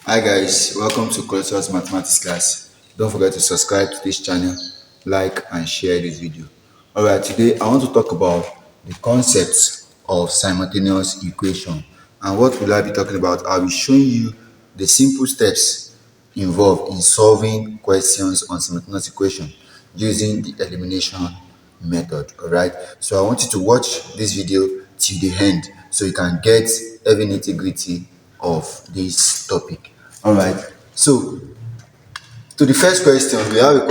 Hi guys, welcome to Colossus Mathematics class. Don't forget to subscribe to this channel, like and share this video. Alright, today I want to talk about the concepts of simultaneous equation. And what will I be talking about? I'll be showing you the simple steps involved in solving questions on simultaneous equation using the elimination method. Alright, so I want you to watch this video till the end so you can get every nitty-gritty of this topic. All right, so to the first question, we have a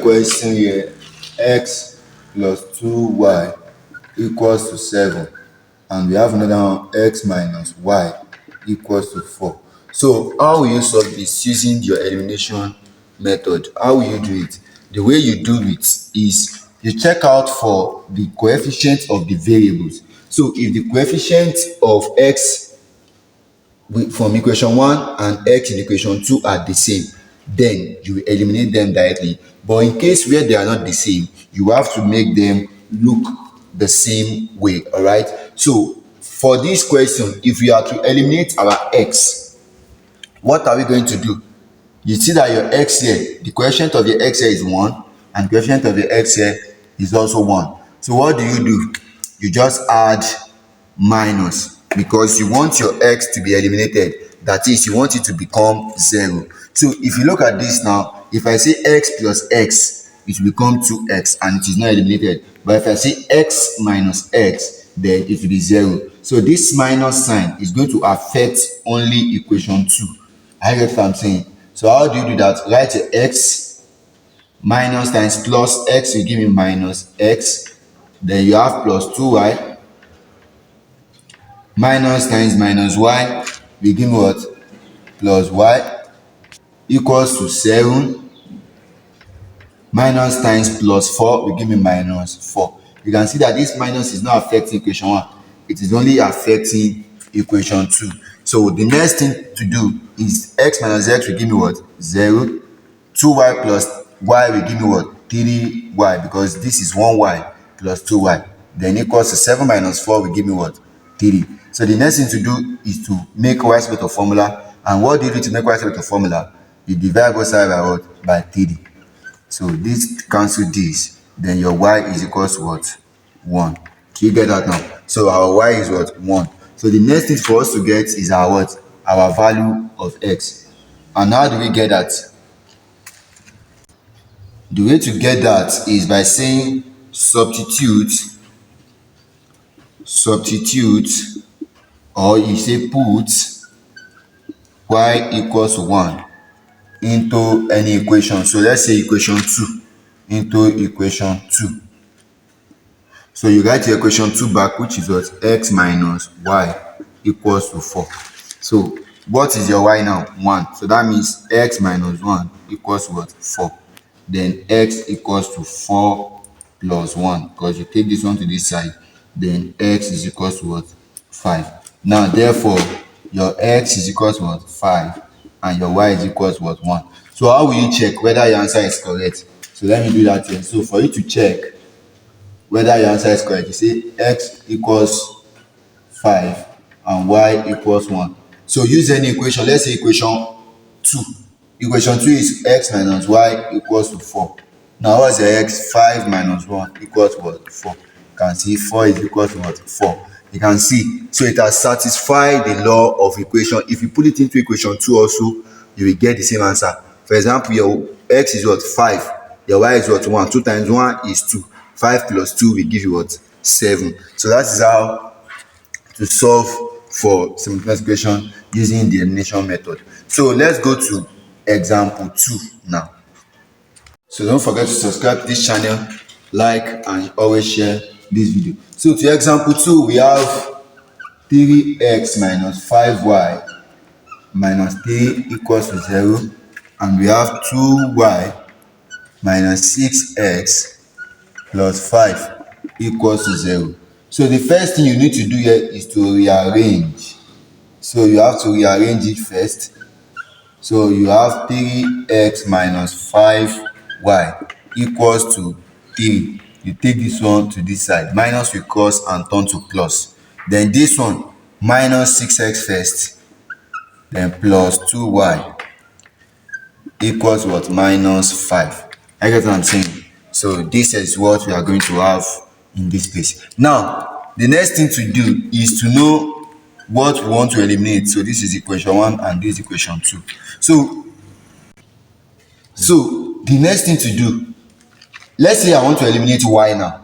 question here: x plus 2y equals to 7, and we have another one: x minus y equals to 4. So how will you solve this using your elimination method? How will you do it? The way you do it is you check out for the coefficient of the variables. So if the coefficient of x from equation 1 and x in equation 2 are the same, then you will eliminate them directly. But in case where they are not the same, you have to make them look the same way. All right, so for this question, if we are to eliminate our x, what are we going to do? You see that your x here, the coefficient of your x here is 1, and coefficient of your x here is also 1. So what do? You just add minus, because you want your x to be eliminated. That is, you want it to become 0. So if you look at this now, if I say x plus x, it will become 2x and it is not eliminated. But if I say x minus x, then it will be 0. So this minus sign is going to affect only equation 2. I get what I'm saying. So how do you do that? Write your x minus times plus x will give me minus x. Then you have plus 2y minus times minus y will give me what? Plus y equals to 7 minus times plus 4 will give me minus 4. You can see that this minus is not affecting equation 1. It is only affecting equation 2. So the next thing to do is x minus x will give me what? 0. 2y plus y will give me what? 3y, because this is 1y plus 2y. Then equals to 7 minus 4 will give me what? 3. So the next thing to do is to make y squared to formula. And what do you do to make y squared to formula? You divide both sides by what? By 3. So this cancel this, then your y is equals to what? 1. Do you get that now? So our y is what? 1. So the next thing for us to get is our what? Our value of x. And how do we get that? The way to get that is by saying substitute, or you say put y equals to 1 into any equation. So let's say equation 2 into equation 2. So you write your equation 2 back, which is what? X minus y equals to 4. So what is your y now? 1. So that means x minus 1 equals what? 4. Then x equals to 4 plus 1, because you take this one to this side, then x is equals to what? 5. Now therefore your x is equals to what? 5, and your y is equals to what? 1. So how will you check whether your answer is correct? So let me do that here. So for you to check whether your answer is correct, you say x equals 5 and y equals 1. So use any equation. Let's say equation 2. Equation 2 is x minus y equals to 4. Now what's your x? 5 minus 1 equals to what? 4. You can see 4 is equal to what? 4. You can see. So it has satisfied the law of equation. If you put it into equation 2 also, you will get the same answer. For example, your x is what? 5. Your y is what? 1. 2 times 1 is 2. 5 plus 2 will give you what? 7. So that is how to solve for simultaneous equation using the elimination method. So let's go to example 2 now. So don't forget to subscribe to this channel, like, and always share this video. So to example 2, we have 3x minus 5y minus 3 equals to 0, and we have 2y minus 6x plus 5 equals to 0. So the first thing you need to do here is to rearrange. So you have to rearrange it first. So you have 3x minus 5y equals to 3. You take this one to this side. Minus will cross and turn to plus. Then this one minus 6x first, then plus 2y equals what? Minus 5. I get what I'm saying. So this is what we are going to have in this place. Now the next thing to do is to know what we want to eliminate. So this is equation 1 and this is equation 2. So the next thing to do, let's say I want to eliminate y now.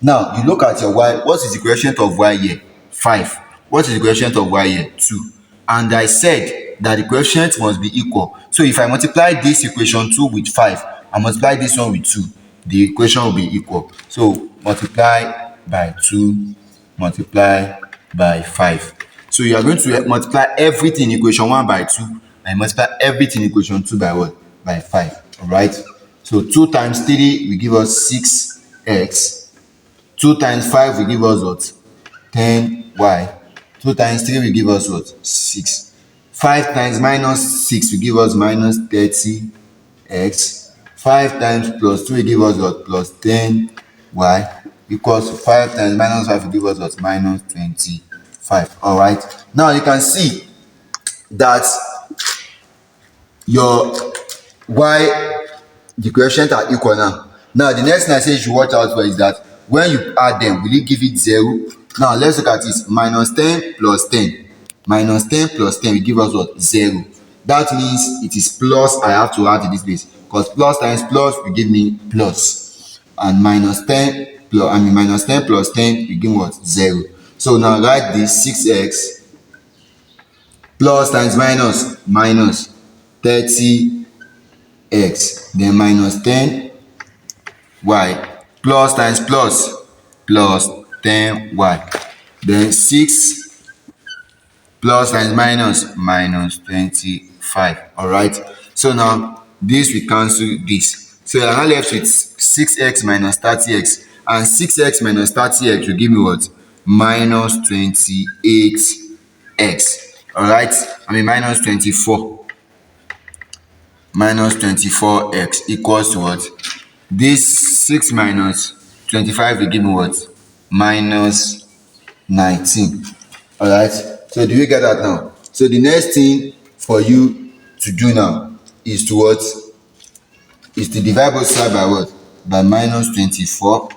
Now you look at your y. What is the coefficient of y here? 5. What is the coefficient of y here? 2. And I said that the coefficient must be equal. So if I multiply this equation 2 with 5 and multiply this one with 2, the equation will be equal. So multiply by 2, multiply by 5. So you are going to multiply everything in equation 1 by 2 and multiply everything in equation 2 by what? By 5. Alright? So 2 times 3 will give us 6x. 2 times 5 will give us what? 10y. 2 times 3 will give us what? 6. 5 times minus 6 will give us minus 30x. 5 times plus 2 will give us what? Plus 10y equals to 5 times minus 5 will give us what? Minus 25. Alright. Now you can see that your y, the coefficient are equal now. Now the next thing I say you should watch out for is that when you add them, will it give it 0? Now let's look at this. Minus 10 plus 10. Minus 10 plus 10 will give us what? 0. That means it is plus I have to add to this place, because plus times plus will give me plus. And minus 10 plus 10 will give me what? 0. So now write this 6x plus times minus minus 30x, then minus 10y plus times plus plus 10y, then 6 plus times minus minus 25. All right, so now this will cancel this, so you are now left with 6x minus 30x, and 6x minus 30x will give me what? Minus 28x. All right, minus 24. Minus 24x equals to what? This 6 minus 25 will give me what? Minus 19. All right, so do you get that now? So the next thing for you to do now is to what? Is to divide both sides by what? By minus 24.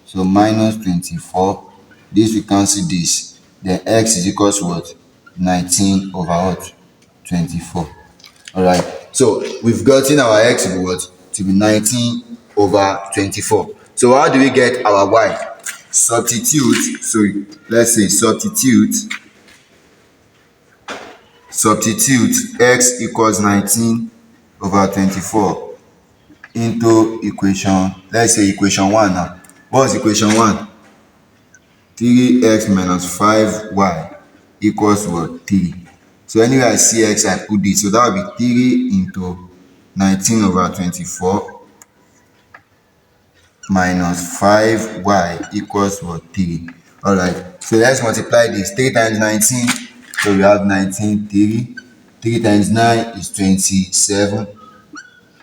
So minus 24, this will cancel this, then x is equal to what? 19 over what? 24. All right, so we've gotten our x to be what? To be 19 over 24. So how do we get our y? Substitute. So let's say substitute x equals 19 over 24 into equation, let's say equation 1 now. What's equation 1? 3x minus 5y equals what? 3. So anywhere I see x, I put this. So that will be 3 into 19 over 24 minus 5y equals what? 3. All right, so let's multiply this. 3 times 19, so we have 19, 3. 3 times 9 is 27.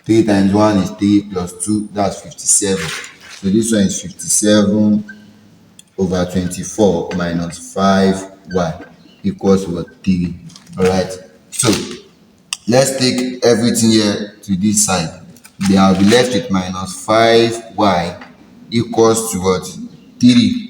3 times 1 is 3 plus 2, that's 57. So this one is 57 over 24 minus 5y equals what? 3. All right, so let's take everything here to this side. Then I'll be left with minus 5y equals to what? 3.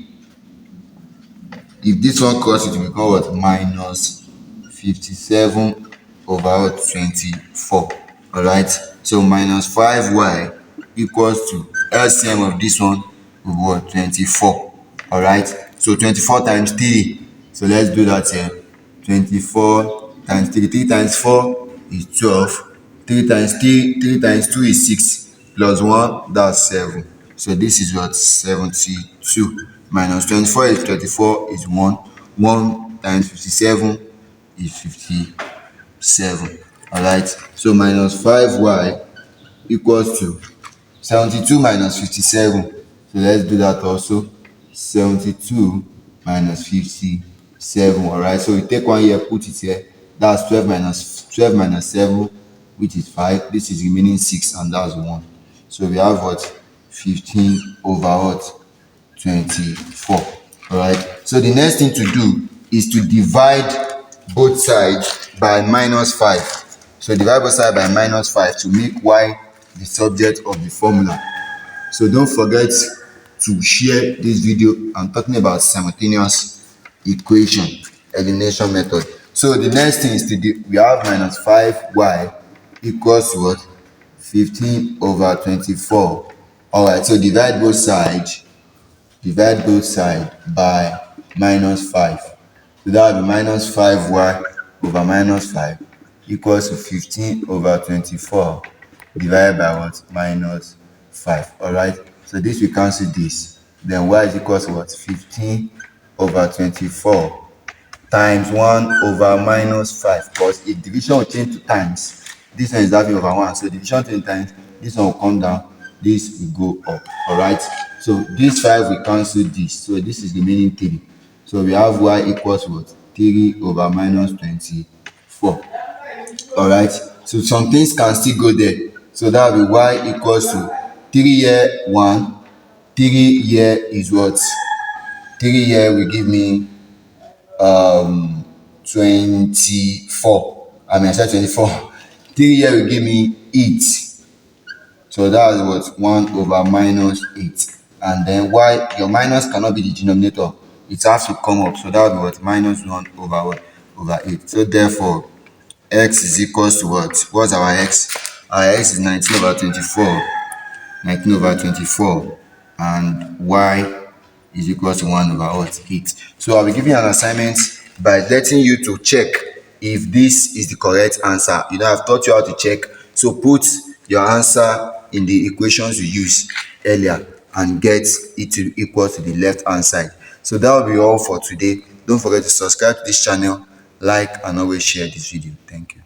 If this one crosses, it will become what? Minus 57 over what? 24. All right, so minus 5y equals to LCM of this one will be what? 24. All right, so 24 times 3. So let's do that here. 24 times 3. 3 times 4 is 12. 3 times 3 times 2 is 6 plus 1, that's 7. So this is what? 72 minus 24 is 24 is 1. 1 times 57 is 57. All right, so minus 5y equals to 72 minus 57. So let's do that also. 72 minus 57. All right, so we take one here, put it here. That's 12 minus 7, which is 5. This is remaining 6, and that's 1. So we have what? 15 over what? 24. All right. So the next thing to do is to divide both sides by -5. So divide both sides by -5 to make y the subject of the formula. So don't forget to share this video. I'm talking about simultaneous equation elimination method. So the next thing is to do, we have -5y equals what? 15/24. All right. So divide both sides by -5. So that will be -5y over -5 equals to 15/24 divided by what? -5. All right. So this will cancel this. Then y is equals to what? 15/24 times 1/-5. Because if division will change to times, this one is having over 1. So division 10 times, this one will come down, this will go up. All right. So this 5 will cancel this. So this is the remaining 3. So we have y equals what? 3/-24. All right. So some things can still go there. So that will be y equals to 3 here 1. 3 here is what? 3 here will give me 24. I said 24. 3 here will give me 8. So that is what? 1/-8. And then y, your minus cannot be the denominator. It has to come up. So that will be what? -1/8. So therefore, x is equals to what? What's our x? Our x is 19/24. 19/24. And y is equal to 1/8. So I'll be giving you an assignment by letting you to check if this is the correct answer. I've taught you how to check. So put your answer in the equations you used earlier and get it to equal to the left hand side. So that will be all for today. Don't forget to subscribe to this channel, like, and always share this video. Thank you.